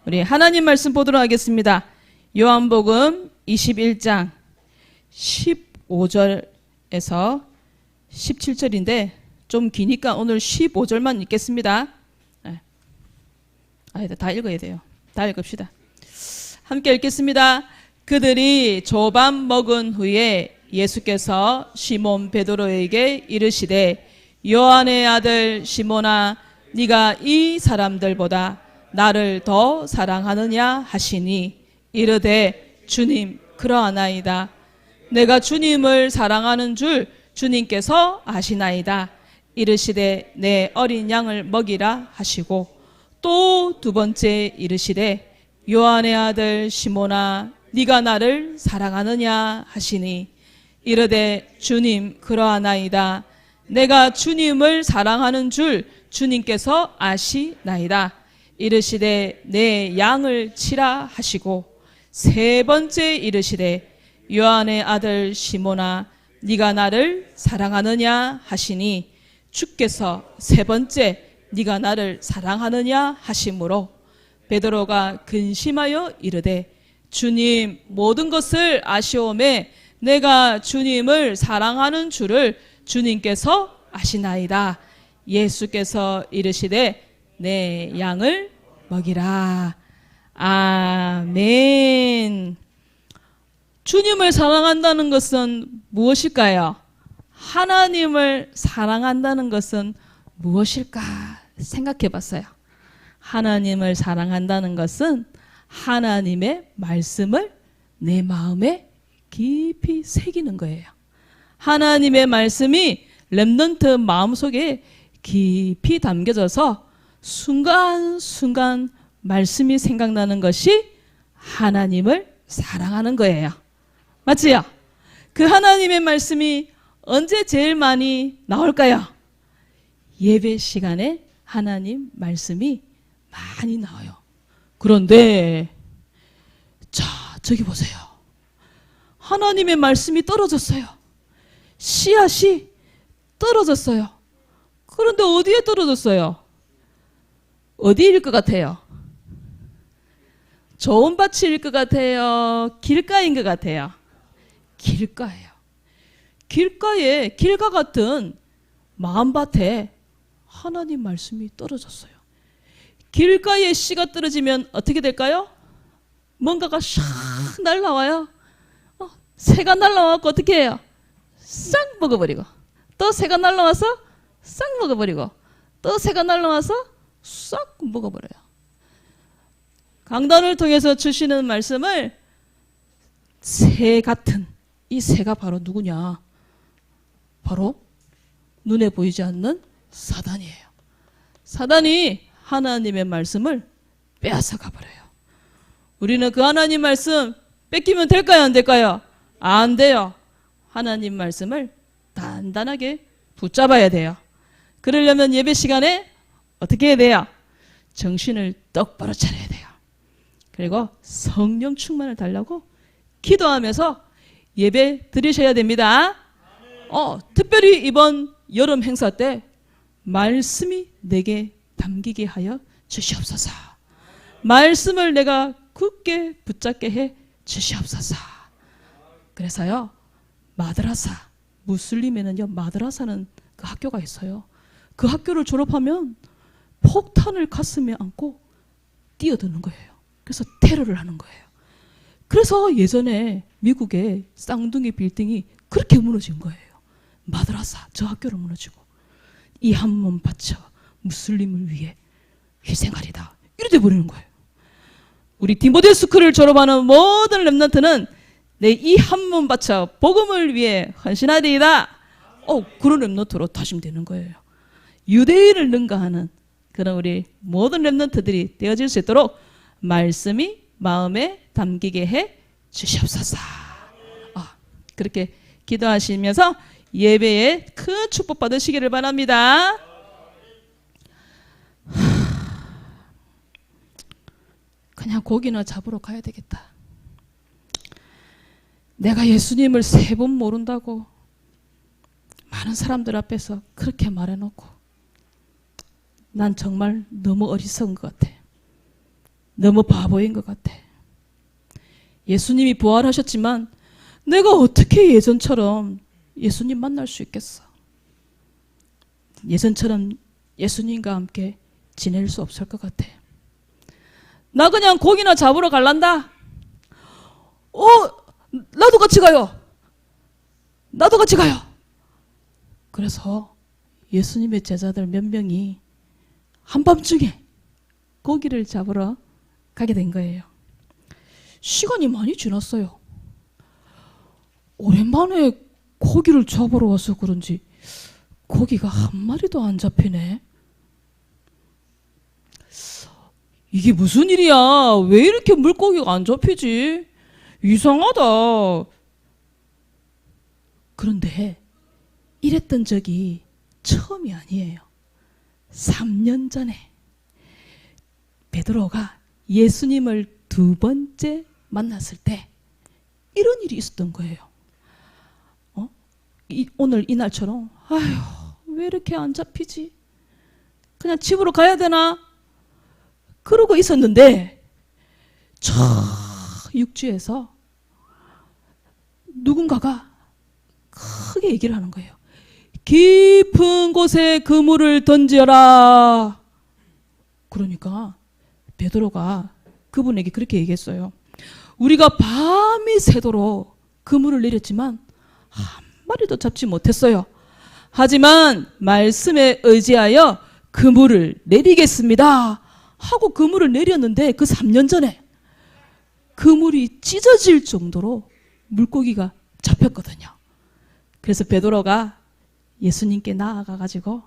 우리 하나님 말씀 보도록 하겠습니다. 요한복음 21장 15절에서 17절인데 좀 기니까 오늘 15절만 읽겠습니다. 다 읽어야 돼요. 다 읽읍시다. 함께 읽겠습니다. 그들이 조반 먹은 후에 예수께서 시몬 베드로에게 이르시되 요한의 아들 시몬아 네가 이 사람들보다 나를 더 사랑하느냐 하시니 이르되 주님 그러하나이다. 내가 주님을 사랑하는 줄 주님께서 아시나이다. 이르시되 내 어린 양을 먹이라 하시고 또 두 번째 이르시되 요한의 아들 시몬아 네가 나를 사랑하느냐 하시니 이르되 주님 그러하나이다. 내가 주님을 사랑하는 줄 주님께서 아시나이다. 이르시되 내 양을 치라 하시고 세 번째 이르시되 요한의 아들 시몬아 네가 나를 사랑하느냐 하시니 주께서 세 번째 네가 나를 사랑하느냐 하심으로 베드로가 근심하여 이르되 주님 모든 것을 아시오매 내가 주님을 사랑하는 줄을 주님께서 아시나이다. 예수께서 이르시되 내 양을 먹이라. 아멘. 주님을 사랑한다는 것은 무엇일까요? 하나님을 사랑한다는 것은 무엇일까 생각해 봤어요. 하나님을 사랑한다는 것은 하나님의 말씀을 내 마음에 깊이 새기는 거예요. 하나님의 말씀이 렘넌트 마음속에 깊이 담겨져서 순간순간 말씀이 생각나는 것이 하나님을 사랑하는 거예요. 맞지요? 그 하나님의 말씀이 언제 제일 많이 나올까요? 예배 시간에 하나님 말씀이 많이 나와요. 그런데 자, 저기 보세요. 하나님의 말씀이 떨어졌어요. 씨앗이 떨어졌어요. 그런데 어디에 떨어졌어요? 어디일 것 같아요? 좋은 밭일 것 같아요? 길가인 것 같아요? 길가예요. 길가에 길가 같은 마음밭에 하나님 말씀이 떨어졌어요. 길가에 씨가 떨어지면 어떻게 될까요? 뭔가가 샥 날라와요. 새가 날라와서 어떻게 해요? 싹 먹어버리고 또 새가 날라와서 싹 먹어버리고 또 새가 날라와서 싹 먹어버려요. 강단을 통해서 주시는 말씀을 새 같은 이 새가 바로 누구냐? 바로 눈에 보이지 않는 사단이에요. 사단이 하나님의 말씀을 빼앗아 가버려요. 우리는 그 하나님 말씀 뺏기면 될까요? 안 될까요? 안 돼요. 하나님 말씀을 단단하게 붙잡아야 돼요. 그러려면 예배 시간에 어떻게 해야 돼요? 정신을 똑바로 차려야 돼요. 그리고 성령 충만을 달라고 기도하면서 예배 드리셔야 됩니다. 특별히 이번 여름 행사 때 말씀이 내게 담기게 하여 주시옵소서. 말씀을 내가 굳게 붙잡게 해 주시옵소서. 그래서요, 마드라사, 무슬림에는요 마드라사는 그 학교가 있어요. 그 학교를 졸업하면 폭탄을 가슴에 안고 뛰어드는 거예요. 그래서 테러를 하는 거예요. 그래서 예전에 미국의 쌍둥이 빌딩이 그렇게 무너진 거예요. 마드라사, 저 학교를 무너지고 이 한 몸 바쳐 무슬림을 위해 희생하리다 이렇게 버리는 거예요. 우리 디모데 스쿨을 졸업하는 모든 렘넌트는 내 이 한 몸 바쳐 복음을 위해 헌신하리이다. 그런 렘넌트로 다시면 되는 거예요. 유대인을 능가하는 그런 우리 모든 렘넌트들이 되어질 수 있도록 말씀이 마음에 담기게 해 주시옵소서. 그렇게 기도하시면서 예배에 큰 축복 받으시기를 바랍니다. 그냥 고기나 잡으러 가야 되겠다. 내가 예수님을 3번 모른다고 많은 사람들 앞에서 그렇게 말해놓고 난 정말 너무 어리석은 것 같아. 너무 바보인 것 같아. 예수님이 부활하셨지만 내가 어떻게 예전처럼 예수님 만날 수 있겠어? 예전처럼 예수님과 함께 지낼 수 없을 것 같아. 나 그냥 고기나 잡으러 갈란다. 나도 같이 가요. 나도 같이 가요. 그래서 예수님의 제자들 몇 명이 한밤중에 고기를 잡으러 가게 된 거예요. 시간이 많이 지났어요. 오랜만에 고기를 잡으러 와서 그런지 고기가 한 마리도 안 잡히네. 이게 무슨 일이야? 왜 이렇게 물고기가 안 잡히지? 이상하다. 그런데 이랬던 적이 처음이 아니에요. 3년 전에 베드로가 예수님을 두 번째 만났을 때 이런 일이 있었던 거예요. 오늘 이날처럼 아휴 왜 이렇게 안 잡히지? 그냥 집으로 가야 되나? 그러고 있었는데 저 육지에서 누군가가 크게 얘기를 하는 거예요. 깊은 곳에 그물을 던져라. 그러니까 베드로가 그분에게 그렇게 얘기했어요. 우리가 밤이 새도록 그물을 내렸지만 한 마리도 잡지 못했어요. 하지만 말씀에 의지하여 그물을 내리겠습니다. 하고 그물을 내렸는데 그 3년 전에 그물이 찢어질 정도로 물고기가 잡혔거든요. 그래서 베드로가 예수님께 나아가가지고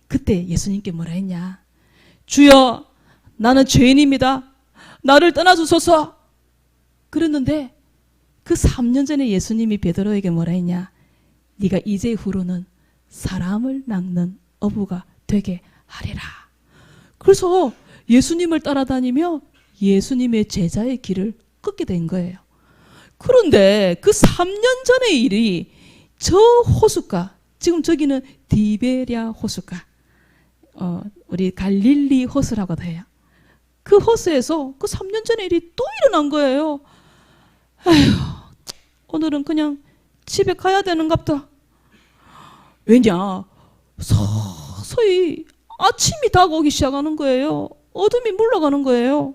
그때 예수님께 뭐라 했냐? 주여 나는 죄인입니다. 나를 떠나주소서. 그랬는데 그 3년 전에 예수님이 베드로에게 뭐라 했냐? 네가 이제 후로는 사람을 낚는 어부가 되게 하리라. 그래서 예수님을 따라다니며 예수님의 제자의 길을 걷게 된 거예요. 그런데 그 3년 전의 일이 저 호숫가, 지금 저기는 디베랴 호숫가, 우리 갈릴리 호수라고도 해요. 그 호수에서 그 3년 전의 일이 또 일어난 거예요. 아휴, 오늘은 그냥 집에 가야 되는갑다. 왜냐? 서서히 아침이 다가오기 시작하는 거예요. 어둠이 물러가는 거예요.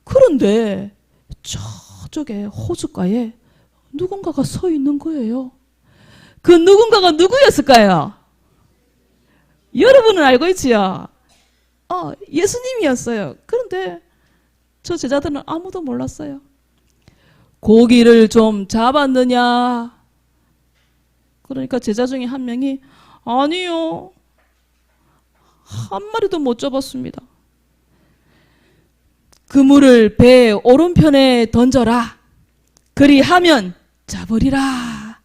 그런데 저쪽에 호숫가에 누군가가 서 있는 거예요. 그 누군가가 누구였을까요? 여러분은 알고 있지요? 예수님이었어요. 그런데 저 제자들은 아무도 몰랐어요. 고기를 좀 잡았느냐? 그러니까 제자 중에 한 명이 아니요. 한 마리도 못 잡았습니다. 그물을 배 오른편에 던져라. 그리하면 잡으리라.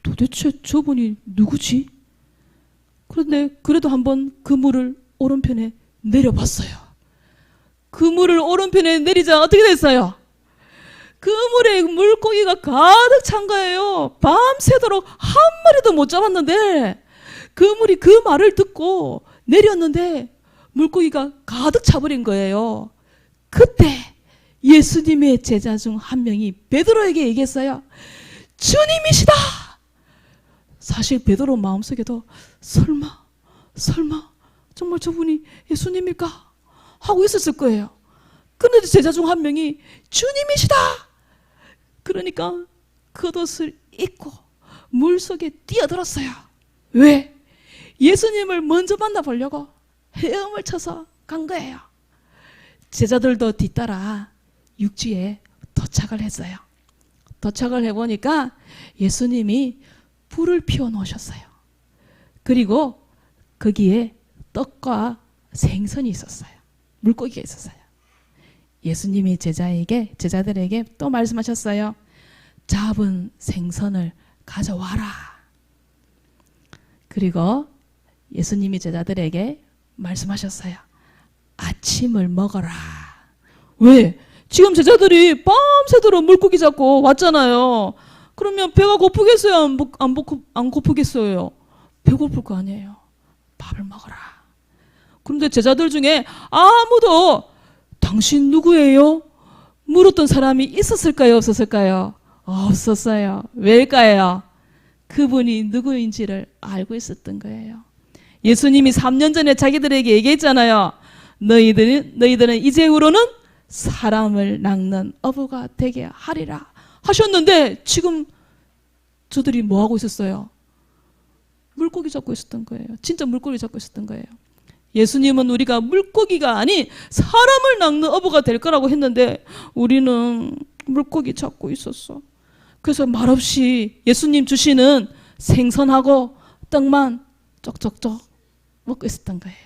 도대체 저분이 누구지? 그런데 그래도 한번 그물을 오른편에 내려봤어요. 그물을 오른편에 내리자 어떻게 됐어요? 그물에 물고기가 가득 찬 거예요. 밤새도록 한 마리도 못 잡았는데 그물이 그 말을 듣고 내렸는데 물고기가 가득 차버린 거예요. 그때 예수님의 제자 중 한 명이 베드로에게 얘기했어요. 주님이시다. 사실 베드로 마음속에도 설마 정말 저분이 예수님일까 하고 있었을 거예요. 그런데 제자 중 한 명이 주님이시다. 그러니까 겉옷을 입고 물속에 뛰어들었어요. 왜? 예수님을 먼저 만나보려고 헤엄을 쳐서 간 거예요. 제자들도 뒤따라 육지에 도착을 했어요. 도착을 해보니까 예수님이 불을 피워 놓으셨어요. 그리고 거기에 떡과 생선이 있었어요. 물고기가 있었어요. 예수님이 제자들에게 또 말씀하셨어요. 잡은 생선을 가져와라. 그리고 예수님이 제자들에게 말씀하셨어요. 아침을 먹어라. 왜? 지금 제자들이 밤새도록 물고기 잡고 왔잖아요. 그러면 배가 고프겠어요? 안 고프겠어요? 배고플 거 아니에요. 밥을 먹어라. 그런데 제자들 중에 아무도 당신 누구예요? 물었던 사람이 있었을까요? 없었을까요? 없었어요. 왜일까요? 그분이 누구인지를 알고 있었던 거예요. 예수님이 3년 전에 자기들에게 얘기했잖아요. 너희들은 이제후로는 사람을 낚는 어부가 되게 하리라 하셨는데 지금 저들이 뭐 하고 있었어요? 물고기 잡고 있었던 거예요. 진짜 물고기 잡고 있었던 거예요. 예수님은 우리가 물고기가 아닌 사람을 낚는 어부가 될 거라고 했는데 우리는 물고기 잡고 있었어. 그래서 말없이 예수님 주시는 생선하고 떡만 쩍쩍쩍 먹고 있었던 거예요.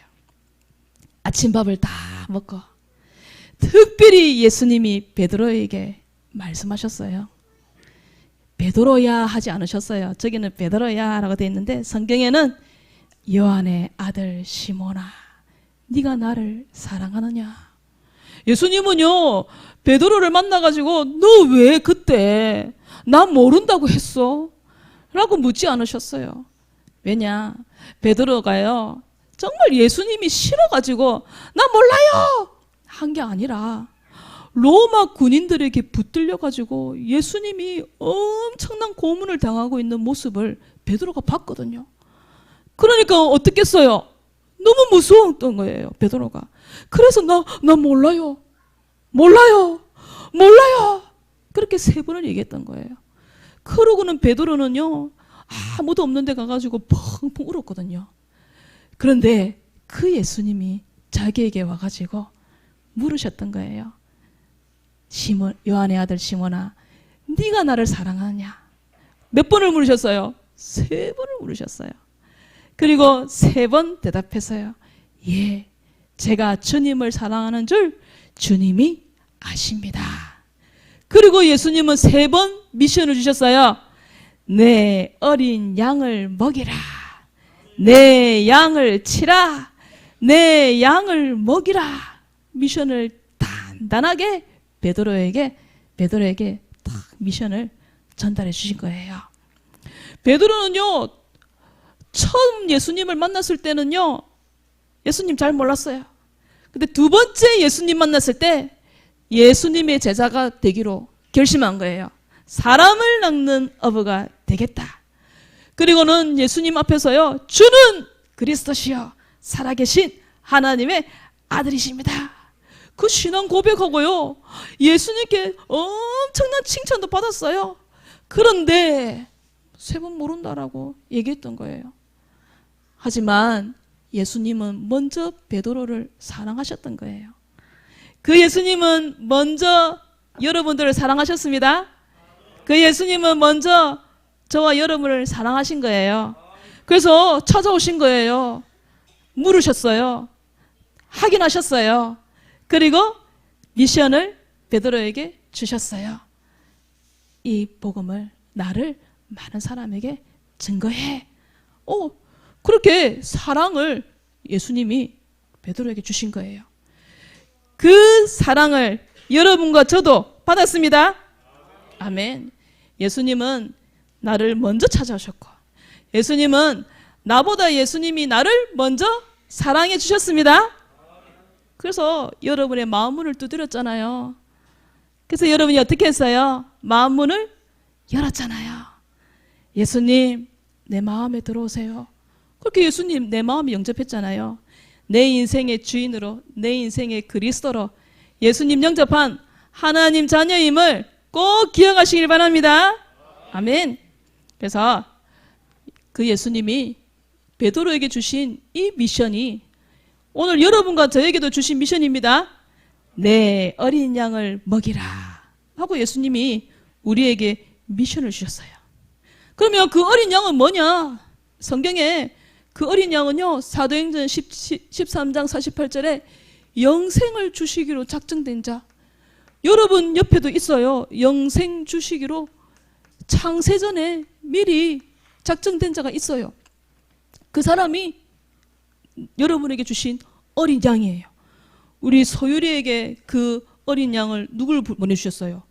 아침밥을 다 먹고 특별히 예수님이 베드로에게 말씀하셨어요. 베드로야 하지 않으셨어요. 저기는 베드로야 라고 되어 있는데 성경에는 요한의 아들 시몬아 네가 나를 사랑하느냐. 예수님은요 베드로를 만나가지고 너 왜 그때 나 모른다고 했어? 라고 묻지 않으셨어요. 왜냐 베드로가요 정말 예수님이 싫어가지고 나 몰라요 한 게 아니라 로마 군인들에게 붙들려가지고 예수님이 엄청난 고문을 당하고 있는 모습을 베드로가 봤거든요. 그러니까 어떻겠어요? 너무 무서웠던 거예요 베드로가. 그래서 나 몰라요 그렇게 3번을 얘기했던 거예요. 그러고는 베드로는요 아무도 없는 데 가가지고 펑펑 울었거든요. 그런데 그 예수님이 자기에게 와가지고 물으셨던 거예요. 시몬, 요한의 아들 시몬아 네가 나를 사랑하냐. 몇 번을 물으셨어요? 3번을 물으셨어요. 그리고 3번 대답했어요. 예, 제가 주님을 사랑하는 줄 주님이 아십니다. 그리고 예수님은 3번 미션을 주셨어요. 내 어린 양을 먹이라. 내 양을 치라. 내 양을 먹이라. 미션을 단단하게 베드로에게 딱 미션을 전달해 주신 거예요. 베드로는요 처음 예수님을 만났을 때는요 예수님 잘 몰랐어요. 근데 2번째 예수님 만났을 때 예수님의 제자가 되기로 결심한 거예요. 사람을 낚는 어부가 되겠다. 그리고는 예수님 앞에서요 주는 그리스도시여 살아계신 하나님의 아들이십니다. 그 신앙 고백하고요 예수님께 엄청난 칭찬도 받았어요. 그런데 3번 모른다라고 얘기했던 거예요. 하지만 예수님은 먼저 베드로를 사랑하셨던 거예요. 그 예수님은 먼저 여러분들을 사랑하셨습니다. 그 예수님은 먼저 저와 여러분을 사랑하신 거예요. 그래서 찾아오신 거예요. 물으셨어요. 확인하셨어요. 그리고 미션을 베드로에게 주셨어요. 이 복음을 나를 많은 사람에게 증거해. 그렇게 사랑을 예수님이 베드로에게 주신 거예요. 그 사랑을 여러분과 저도 받았습니다. 아멘. 예수님은 나를 먼저 찾아오셨고 예수님은 나보다 예수님이 나를 먼저 사랑해 주셨습니다. 그래서 여러분의 마음 문을 두드렸잖아요. 그래서 여러분이 어떻게 했어요? 마음 문을 열었잖아요. 예수님 내 마음에 들어오세요. 그렇게 예수님 내 마음에 영접했잖아요. 내 인생의 주인으로 내 인생의 그리스도로 예수님 영접한 하나님 자녀임을 꼭 기억하시길 바랍니다. 아멘. 그래서 그 예수님이 베드로에게 주신 이 미션이 오늘 여러분과 저에게도 주신 미션입니다. 내 어린 양을 먹이라 하고 예수님이 우리에게 미션을 주셨어요. 그러면 그 어린 양은 뭐냐? 성경에 그 어린 양은요 사도행전 13장 48절에 영생을 주시기로 작정된 자. 여러분 옆에도 있어요. 영생 주시기로 창세전에 미리 작정된 자가 있어요. 그 사람이 여러분에게 주신 어린 양이에요. 우리 소율이에게 그 어린 양을 누굴 보내주셨어요?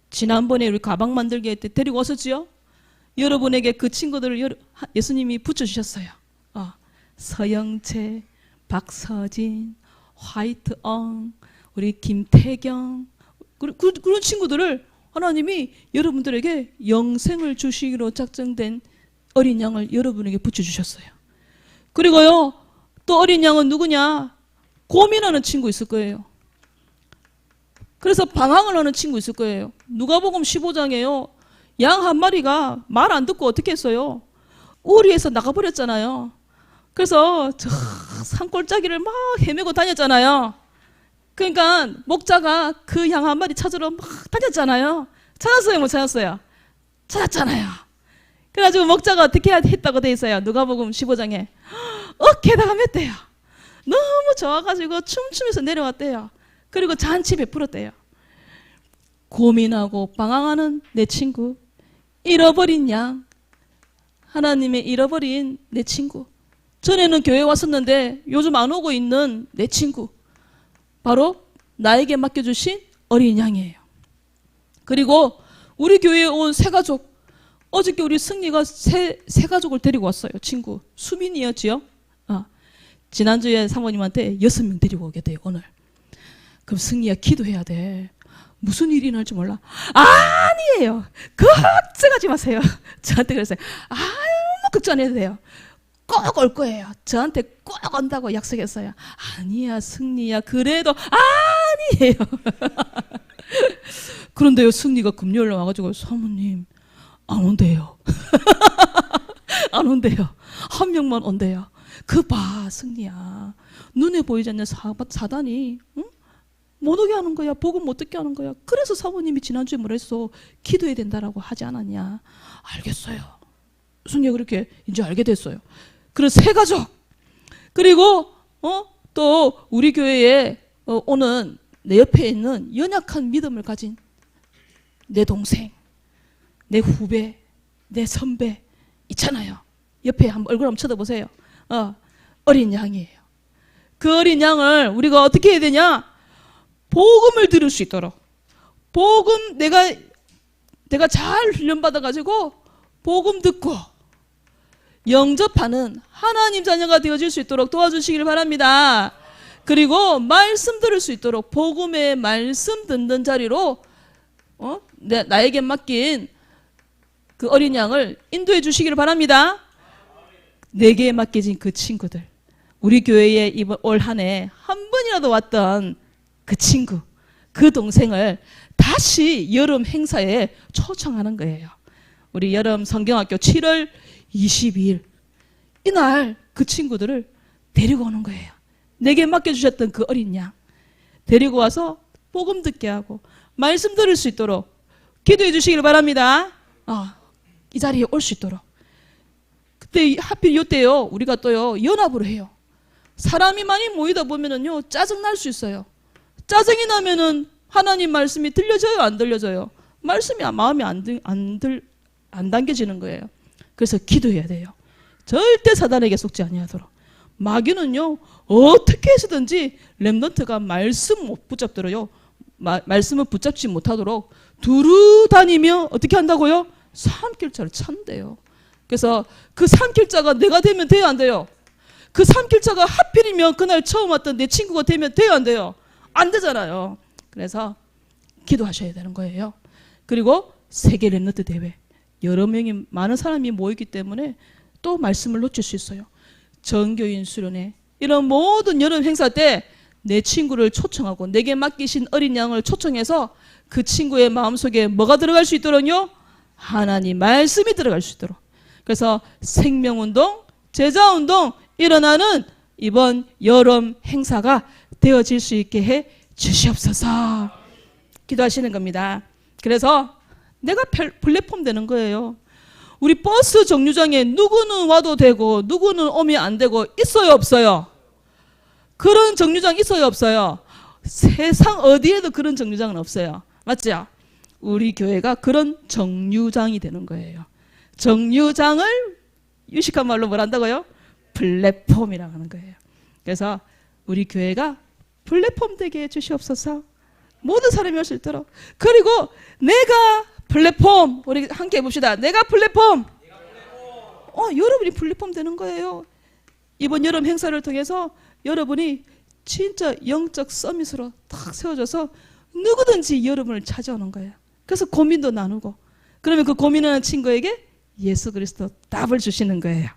지난번에 우리 가방 만들기 할 때 데리고 왔었지요? 여러분에게 그 친구들을 예수님이 붙여주셨어요. 서영채, 박서진, 화이트엉, 우리 김태경, 그런 친구들을 하나님이 여러분들에게 영생을 주시기로 작정된 어린 양을 여러분에게 붙여주셨어요. 그리고요, 또 어린 양은 누구냐? 고민하는 친구 있을 거예요. 그래서 방황을 하는 친구 있을 거예요. 누가복음 15장에요. 양 한 마리가 말 안 듣고 어떻게 했어요? 우리에서 나가버렸잖아요. 그래서 저 산골짜기를 막 헤매고 다녔잖아요. 그러니까 목자가 그 양 한 마리 찾으러 막 다녔잖아요. 찾았어요, 못 찾았어요? 찾았잖아요. 그래가지고 목자가 어떻게 했다고 돼 있어요? 누가복음 15장에 어깨에다가 맸대요. 너무 좋아가지고 춤추면서 내려왔대요. 그리고 잔치 베풀었대요. 고민하고 방황하는 내 친구, 잃어버린 양, 하나님의 잃어버린 내 친구, 전에는 교회 왔었는데 요즘 안 오고 있는 내 친구, 바로 나에게 맡겨주신 어린 양이에요. 그리고 우리 교회에 온 새 가족, 어저께 우리 승리가 새 가족을 데리고 왔어요. 친구 수민이었지요. 지난주에 사모님한테 6명 데리고 오게 돼요, 오늘. 그럼 승리야, 기도해야 돼. 무슨 일이 날지 몰라. 아니에요, 걱정하지 마세요. 저한테 그랬어요. 아무 걱정 안 해도 돼요. 꼭 올 거예요. 저한테 꼭 온다고 약속했어요. 아니야, 승리야, 그래도 아니에요. 그런데요, 승리가 금요일에 와가지고 사모님 안 온대요. 안 온대요. 한 명만 온대요. 그 봐, 승리야, 눈에 보이지 않는 사단이, 응? 못 오게 하는 거야. 복음 못 듣게 하는 거야. 그래서 사모님이 지난주에 뭐라 했어? 기도해야 된다라고 하지 않았냐? 알겠어요. 승리가 그렇게 이제 알게 됐어요. 그래서 새 가족, 그리고 또 우리 교회에 오는 내 옆에 있는 연약한 믿음을 가진 내 동생, 내 후배, 내 선배 있잖아요. 옆에 한번 얼굴 한번 쳐다보세요. 어린 양이에요. 그 어린 양을 우리가 어떻게 해야 되냐? 복음을 들을 수 있도록, 복음 내가 잘 훈련받아 가지고 복음 듣고 영접하는 하나님 자녀가 되어질 수 있도록 도와주시길 바랍니다. 그리고 말씀 들을 수 있도록 복음의 말씀 듣는 자리로 나에게 맡긴 그 어린 양을 인도해 주시기를 바랍니다. 내게 맡겨진 그 친구들, 우리 교회에 이번 올 한 해 한 번이라도 왔던 그 친구, 그 동생을 다시 여름 행사에 초청하는 거예요. 우리 여름 성경학교 7월 22일 이날 그 친구들을 데리고 오는 거예요. 내게 맡겨주셨던 그 어린 양 데리고 와서 복음 듣게 하고 말씀 들을 수 있도록 기도해 주시길 바랍니다. 이 자리에 올 수 있도록. 그때 하필 이때요, 우리가 또요 연합으로 해요. 사람이 많이 모이다 보면은요 짜증 날 수 있어요. 짜증이 나면은 하나님 말씀이 들려져요, 안 들려져요? 말씀이 마음에 안 당겨지는 거예요. 그래서 기도해야 돼요. 절대 사단에게 속지 아니하도록. 마귀는요 어떻게 해서든지 렘넌트가 말씀 못 붙잡도록요, 말씀을 붙잡지 못하도록 두루 다니며 어떻게 한다고요? 산길자를 찾는데요. 그래서 그 산길자가 내가 되면 돼요, 안 돼요? 그 산길자가 하필이면 그날 처음 왔던 내 친구가 되면 돼요, 안 돼요? 안 되잖아요. 그래서 기도하셔야 되는 거예요. 그리고 세계 렘넌트 대회, 여러 명이, 많은 사람이 모이기 때문에 또 말씀을 놓칠 수 있어요. 전교인 수련회, 이런 모든 여름 행사 때 내 친구를 초청하고 내게 맡기신 어린 양을 초청해서 그 친구의 마음속에 뭐가 들어갈 수 있도록요? 하나님 말씀이 들어갈 수 있도록. 그래서 생명운동, 제자운동 일어나는 이번 여름 행사가 되어질 수 있게 해 주시옵소서. 기도하시는 겁니다. 그래서 내가 플랫폼 되는 거예요. 우리 버스 정류장에 누구는 와도 되고 누구는 오면 안 되고 있어요, 없어요? 그런 정류장 있어요, 없어요? 세상 어디에도 그런 정류장은 없어요. 맞죠? 우리 교회가 그런 정류장이 되는 거예요. 정류장을 유식한 말로 뭘 한다고요? 플랫폼이라고 하는 거예요. 그래서 우리 교회가 플랫폼 되게 해 주시옵소서. 모든 사람이 올 수 있도록. 그리고 내가 플랫폼, 우리 함께 해봅시다. 내가 플랫폼. 여러분이 플랫폼 되는 거예요. 이번 여름 행사를 통해서 여러분이 진짜 영적 서밋으로 탁 세워져서 누구든지 여러분을 찾아오는 거예요. 그래서 고민도 나누고, 그러면 그 고민하는 친구에게 예수 그리스도 답을 주시는 거예요.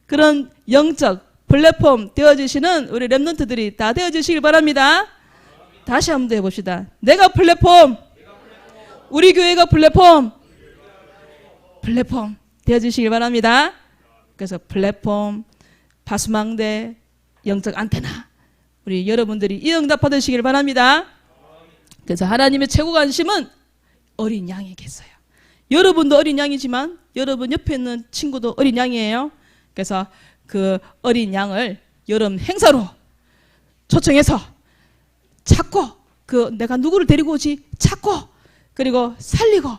그런 영적 플랫폼 되어주시는 우리 렘넌트들이 다 되어주시길 바랍니다. 다시 한번 더 해봅시다. 내가 플랫폼, 우리 교회가 플랫폼 되어주시길 바랍니다. 그래서 플랫폼, 파수망대, 영적 안테나, 우리 여러분들이 이 응답 받으시길 바랍니다. 그래서 하나님의 최고 관심은 어린 양에게 있어요. 여러분도 어린 양이지만 여러분 옆에 있는 친구도 어린 양이에요. 그래서 그 어린 양을 여름 행사로 초청해서 찾고, 그 내가 누구를 데리고 오지 찾고, 그리고 살리고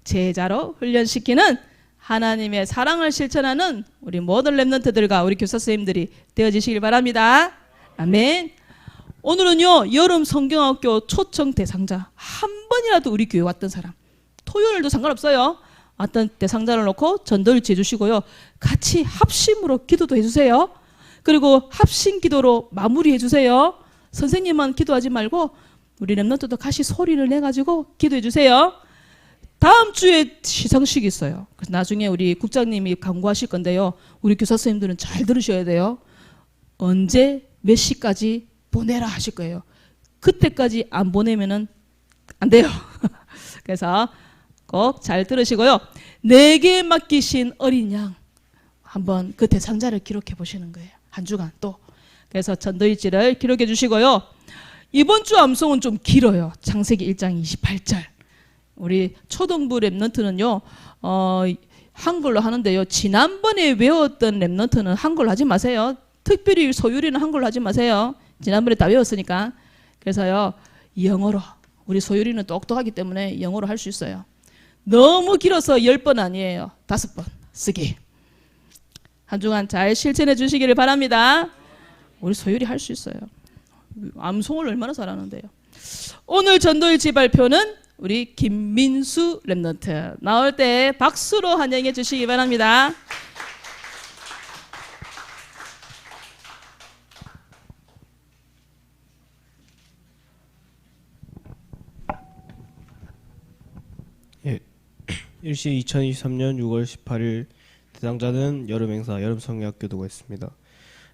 제자로 훈련시키는 하나님의 사랑을 실천하는 우리 모든 렘넌트들과 우리 교사 선생님들이 되어지시길 바랍니다. 아멘. 오늘은요, 여름 성경학교 초청 대상자 한 번이라도 우리 교회 왔던 사람, 토요일도 상관없어요. 왔던 대상자를 놓고 전도일지 해주시고요, 같이 합심으로 기도도 해주세요. 그리고 합심 기도로 마무리해 주세요. 선생님만 기도하지 말고 우리 렘넌트도 같이 소리를 내가지고 기도해 주세요. 다음 주에 시상식이 있어요. 그래서 나중에 우리 국장님이 강구하실 건데요, 우리 교사 선생님들은 잘 들으셔야 돼요. 언제 몇 시까지 보내라 하실 거예요. 그때까지 안 보내면은 안 돼요. 그래서 꼭 잘 들으시고요, 내게 맡기신 어린 양 한번 그 대상자를 기록해 보시는 거예요. 한 주간 또. 그래서 전도일지를 기록해 주시고요. 이번 주 암송은 좀 길어요. 창세기 1장 28절. 우리 초등부 렘넌트는요, 한글로 하는데요, 지난번에 외웠던 렘넌트는 한글로 하지 마세요. 특별히 소율이는 한글로 하지 마세요. 지난번에 다 외웠으니까. 그래서요, 영어로, 우리 소율이는 똑똑하기 때문에 영어로 할 수 있어요. 너무 길어서 10번 아니에요. 5번 쓰기. 한 주간 잘 실천해 주시기를 바랍니다. 우리 소율이 할 수 있어요. 암송을 얼마나 잘하는데요. 오늘 전도일지 발표는 우리 김민수 렘넌트 나올 때 박수로 환영해 주시기 바랍니다. 예, 일시 2023년 6월 18일 대상자는 여름행사 여름성애학교 두고 있습니다.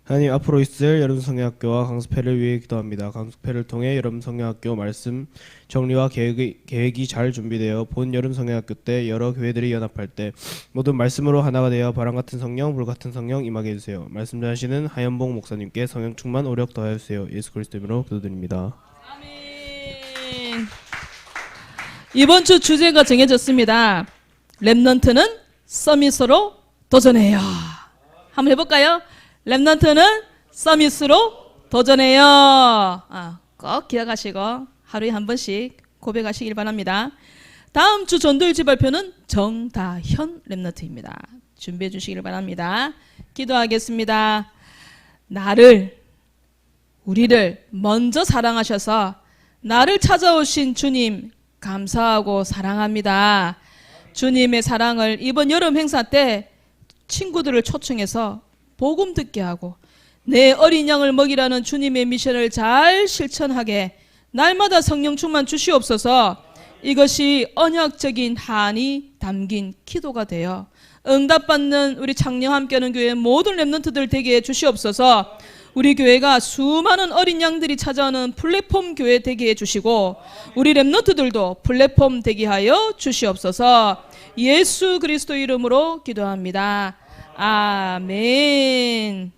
하나님, 앞으로 있을 여름성애학교와 강습회를 위해 기도합니다. 강습회를 통해 여름성애학교 말씀 정리와 계획이 잘 준비되어 본 여름성애학교 때 여러 교회들이 연합할 때 모든 말씀으로 하나가 되어 바람같은 성령, 불같은 성령 임하게 해주세요. 말씀 전하시는 하연봉 목사님께 성령 충만 오력 더하여주세요. 예수 그리스도 이름으로 기도드립니다. 아멘. 이번 주 주제가 정해졌습니다. 렘넌트는 서밋으로 도전해요. 한번 해볼까요? 렘넌트는 서밋으로 도전해요. 꼭 기억하시고 하루에 한 번씩 고백하시길 바랍니다. 다음 주 전도일지 발표는 정다현 렘넌트입니다. 준비해 주시길 바랍니다. 기도하겠습니다. 우리를 먼저 사랑하셔서 나를 찾아오신 주님 감사하고 사랑합니다. 주님의 사랑을 이번 여름 행사 때 친구들을 초청해서 복음 듣게 하고 내 어린 양을 먹이라는 주님의 미션을 잘 실천하게 날마다 성령 충만 주시옵소서. 이것이 언약적인 한이 담긴 기도가 되어 응답받는 우리 창녕 함께하는 교회 모든 렘넌트들 되게 해 주시옵소서. 우리 교회가 수많은 어린 양들이 찾아오는 플랫폼 교회 되게 해주시고 우리 렘넌트들도 플랫폼 되게 하여 주시옵소서. 예수 그리스도 이름으로 기도합니다. 아멘.